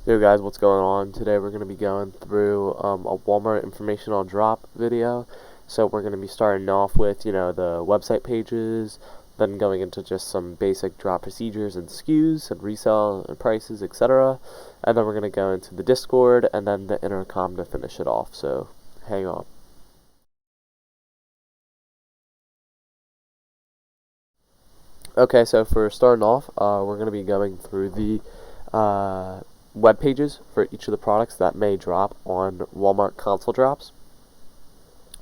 Yo guys, what's going on? Today we're going to be going through a Walmart informational drop video. So we're going to be starting off with, the website pages, then going into just some basic drop procedures and SKUs and resale and prices, etc. And then we're going to go into the Discord and then the Intercom to finish it off. So hang on. Okay, so for starting off, we're going to be going through the web pages for each of the products that may drop on Walmart console drops.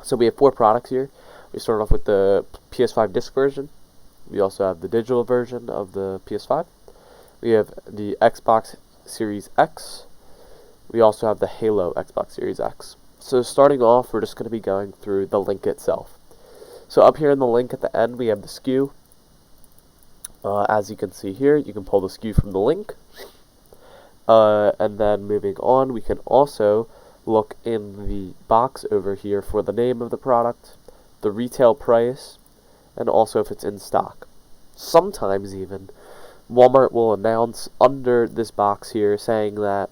So we have 4 products here. We start off with the PS5 disc version. We also have the digital version of the PS5. We have the Xbox Series X. We also have the Halo Xbox Series X. So starting off, we're just going to be going through the link itself. So up here in the link at the end, we have the SKU. As you can see here, you can pull the SKU from the link. And then moving on, we can also look in the box over here for the name of the product, the retail price, and also if it's in stock. Sometimes even, Walmart will announce under this box here saying that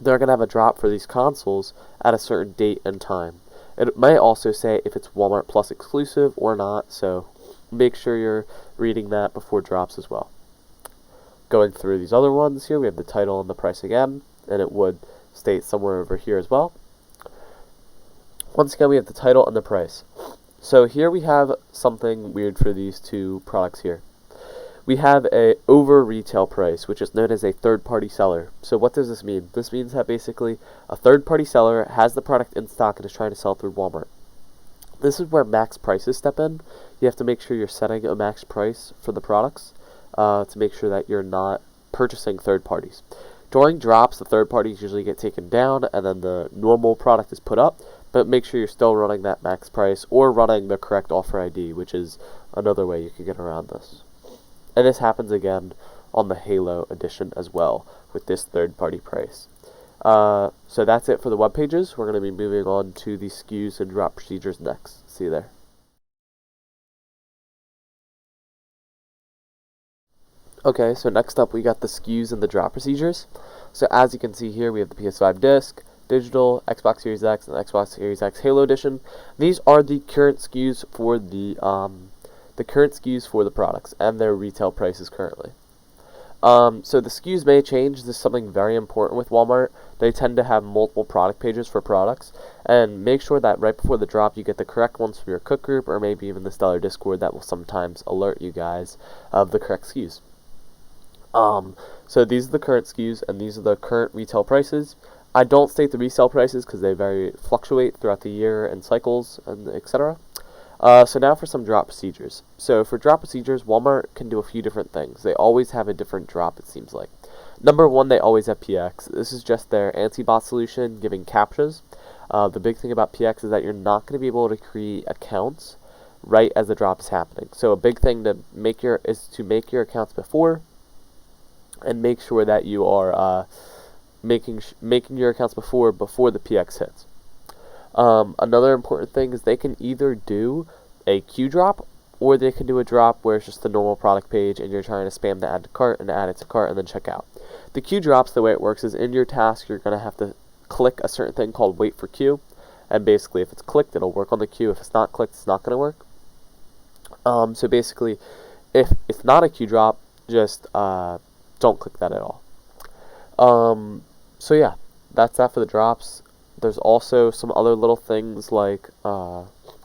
they're going to have a drop for these consoles at a certain date and time. It may also say if it's Walmart Plus exclusive or not, so make sure you're reading that before drops as well. Going through these other ones here, we have the title and the price again, and it would state somewhere over here as well. Once again, we have the title and the price. So here we have something weird for these two products here. We have a over retail price, which is known as a third-party seller. So what does this mean? This means that basically a third-party seller has the product in stock and is trying to sell it through Walmart. This is where max prices step in. You have to make sure you're setting a max price for the products. To make sure that you're not purchasing third parties. During drops, the third parties usually get taken down and then the normal product is put up, but make sure you're still running that max price or running the correct offer ID, which is another way you can get around this. And this happens again on the Halo edition as well with this third party price. So that's it for the web pages. We're going to be moving on to the SKUs and drop procedures next. See you there. Okay, so next up we got the SKUs and the drop procedures. So as you can see here, we have the PS5 disc, digital, Xbox Series X, and Xbox Series X Halo Edition. These are the current SKUs for the products and their retail prices currently. So the SKUs may change. This is something very important with Walmart. They tend to have multiple product pages for products, and make sure that right before the drop you get the correct ones from your cook group or maybe even the Stellar Discord that will sometimes alert you guys of the correct SKUs. So these are the current SKUs, and these are the current retail prices. I don't state the resale prices because they fluctuate throughout the year and cycles and etc. So now for some drop procedures. So for drop procedures, Walmart can do a few different things. They always have a different drop, it seems like. Number one, they always have PX. This is just their anti-bot solution giving CAPTCHAs. The big thing about PX is that you're not going to be able to create accounts right as the drop is happening. So a big thing to make your accounts before, and make sure that you are making your accounts before the PX hits. Another important thing is they can either do a queue drop, or they can do a drop where it's just the normal product page and you're trying to spam the add to cart and add it to cart and then check out. The queue drops, the way it works is in your task you're going to have to click a certain thing called wait for queue, and basically if it's clicked it'll work on the queue. If it's not clicked, it's not going to work. So basically if it's not a queue drop, just don't click that at all. So yeah, that's that for the drops. There's also some other little things like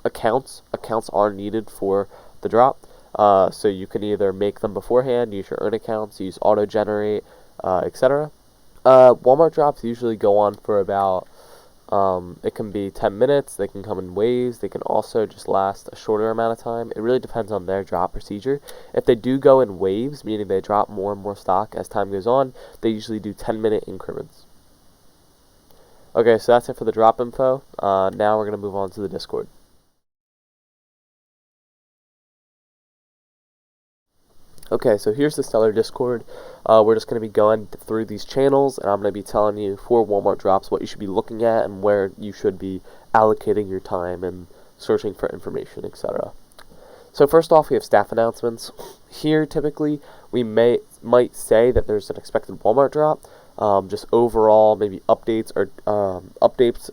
accounts. Accounts are needed for the drop. So you can either make them beforehand, use your own accounts, use auto-generate, etc. Walmart drops usually go on for about, it can be 10 minutes, they can come in waves, they can also just last a shorter amount of time. It really depends on their drop procedure. If they do go in waves, meaning they drop more and more stock as time goes on, they usually do 10-minute increments. Okay, so that's it for the drop info. Now we're going to move on to the Discord. Okay, so here's the Stellar Discord. We're just going to be going through these channels, and I'm going to be telling you for Walmart drops what you should be looking at and where you should be allocating your time and searching for information, etc. So first off, we have staff announcements. Here, typically, we might say that there's an expected Walmart drop. just overall maybe updates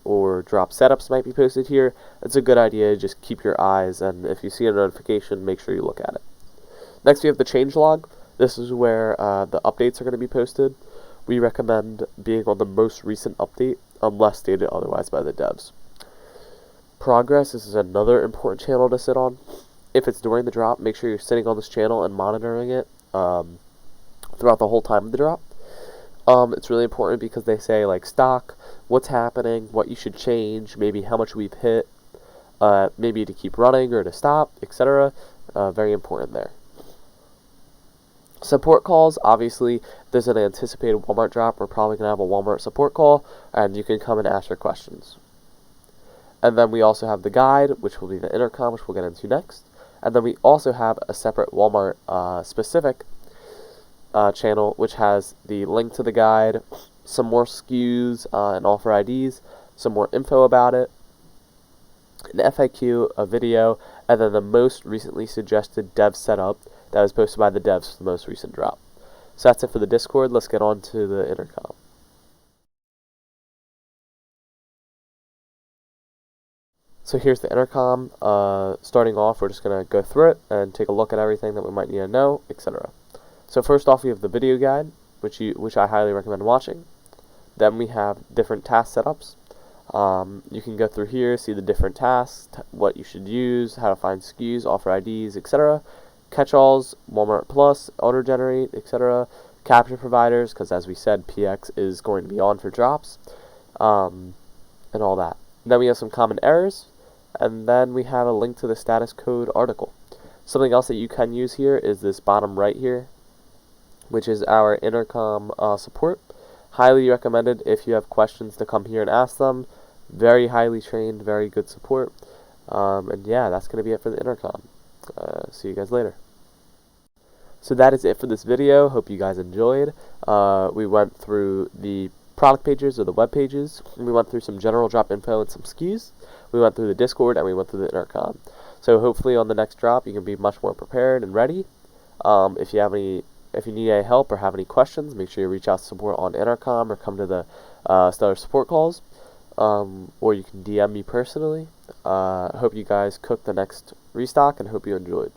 or drop setups might be posted here. It's a good idea to just keep your eyes, and if you see a notification, make sure you look at it. Next, we have the changelog. This is where the updates are going to be posted. We recommend being on the most recent update unless stated otherwise by the devs. Progress, this is another important channel to sit on. If it's during the drop, make sure you're sitting on this channel and monitoring it throughout the whole time of the drop. It's really important because they say like stock, what's happening, what you should change, maybe how much we've hit, maybe to keep running or to stop, etc. Very important there. Support calls, obviously, if there's an anticipated Walmart drop, we're probably going to have a Walmart support call, and you can come and ask your questions. And then we also have the guide, which will be the intercom, which we'll get into next. And then we also have a separate Walmart specific channel, which has the link to the guide, some more SKUs and offer IDs, some more info about it, an FAQ, a video, and then the most recently suggested dev setup that was posted by the devs for the most recent drop. So that's it for the Discord. Let's get on to the intercom. So here's the intercom. Starting off, we're just going to go through it and take a look at everything that we might need to know, etc. So first off, we have the video guide, which I highly recommend watching. Then we have different task setups. You can go through here, see the different tasks, what you should use, how to find SKUs, offer IDs, etc. Catch-alls, Walmart Plus, auto-generate, etc. Capture providers, because as we said, PX is going to be on for drops, and all that. Then we have some common errors, and then we have a link to the status code article. Something else that you can use here is this bottom right here, which is our intercom support. Highly recommended if you have questions to come here and ask them. Very highly trained, very good support. And yeah, that's going to be it for the intercom. See you guys later. So that is it for this video. Hope you guys enjoyed. We went through the product pages or the web pages. We went through some general drop info and some SKUs. We went through the Discord and we went through the intercom. So hopefully on the next drop you can be much more prepared and ready. If you need any help or have any questions, make sure you reach out to support on intercom or come to the Stellar support calls. Or you can DM me personally. Hope you guys cook the next restock and hope you enjoyed.